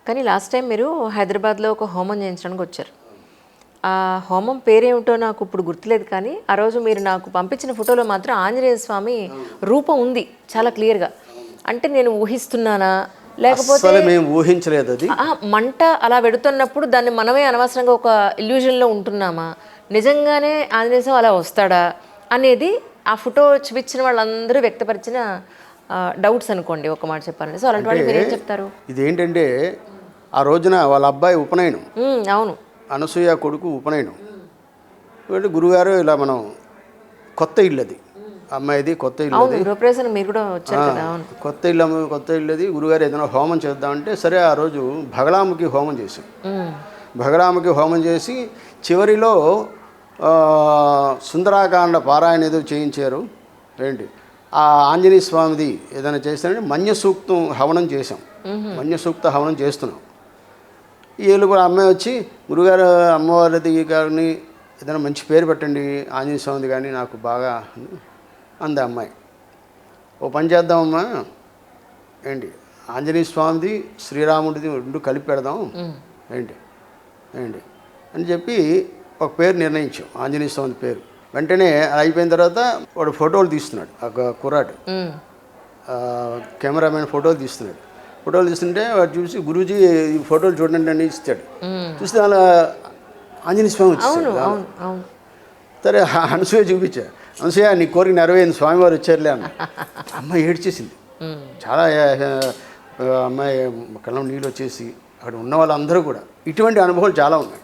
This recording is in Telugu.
కానీ లాస్ట్ టైం మీరు హైదరాబాద్లో ఒక హోమం చేయించడానికి వచ్చారు. ఆ హోమం పేరేమిటో నాకు ఇప్పుడు గుర్తులేదు, కానీ ఆ రోజు మీరు నాకు పంపించిన ఫోటోలో మాత్రం ఆంజనేయ స్వామి రూపం ఉంది చాలా క్లియర్గా. అంటే నేను ఊహిస్తున్నానా లేకపోతే మేము ఊహించలేదు అది. మంట అలా వెడుతున్నప్పుడు దాన్ని మనమే అనవసరంగా ఒక ఇల్యూజన్లో ఉంటున్నామా, నిజంగానే ఆంజనేయ స్వామి అలా వస్తాడా అనేది ఆ ఫోటో చూపించిన వాళ్ళందరూ వ్యక్తపరిచిన డౌట్స్ అనుకోండి, ఒక మాట చెప్పాలంటే. సో అలాంటి వాళ్ళు మీరు ఏం చెప్తారు? ఇదేంటంటే ఆ రోజున వాళ్ళ అబ్బాయి ఉపనయనం, అవును, అనసూయ కొడుకు ఉపనయనం. అంటే గురుగారు ఇలా మనం కొత్త ఇల్లు అది, అమ్మాయిది కొత్త ఇల్లు అది, గృహప్రవేశం మీరు కూడా వచ్చారు కదా. అవును, కొత్త ఇల్లు అది. గురుగారు ఏదైనా హోమం చేద్దామంటే సరే ఆ రోజు భగలాముఖి హోమం చేశాం. భగలాముఖి హోమం చేసి చివరిలో సుందరాకాండ పారాయణ ఏదో చేయించారు. ఏంటి ఆ ఆంజనేయ స్వామిది ఏదైనా చేస్తానంటే మన్య సూక్తం హవనం చేసాం. మన్య సూక్త హవనం చేస్తున్నాం. వీళ్ళు కూడా అమ్మాయి వచ్చి గురుగారు అమ్మవారిది గారిని ఏదైనా మంచి పేరు పెట్టండి ఆంజనేయ స్వామిది కానీ నాకు బాగా అంది అమ్మాయి. ఓ పని చేద్దామమ్మా, ఏంటి ఆంజనేయ స్వామిది శ్రీరాముడిది రెండు కలిపి పెడదాం ఏంటి ఏంటి అని చెప్పి ఒక పేరు నిర్ణయించాం, ఆంజనేయ స్వామి పేరు. వెంటనే అయిపోయిన తర్వాత వాడు ఫోటోలు తీస్తున్నాడు, ఒక కుర్రాడు కెమెరామెన్ ఫోటోలు తీస్తున్నాడు. ఫోటోలు తీస్తుంటే వాడు చూసి గురూజీ ఈ ఫోటోలు చూడండి అని ఇస్తాడు. చూస్తే అలా ఆంజనేయ స్వామి వచ్చేసాడు. సరే అనసూయ చూపించా, అనసూయ నీ కోరిక నెరవేరింది, స్వామివారు వచ్చారులే అన్న. అమ్మాయి ఏడ్చేసింది చాలా. అమ్మాయి కళ్ళం నీళ్ళు వచ్చేసి అక్కడ ఉన్న వాళ్ళందరూ కూడా. ఇటువంటి అనుభవాలు చాలా ఉన్నాయి.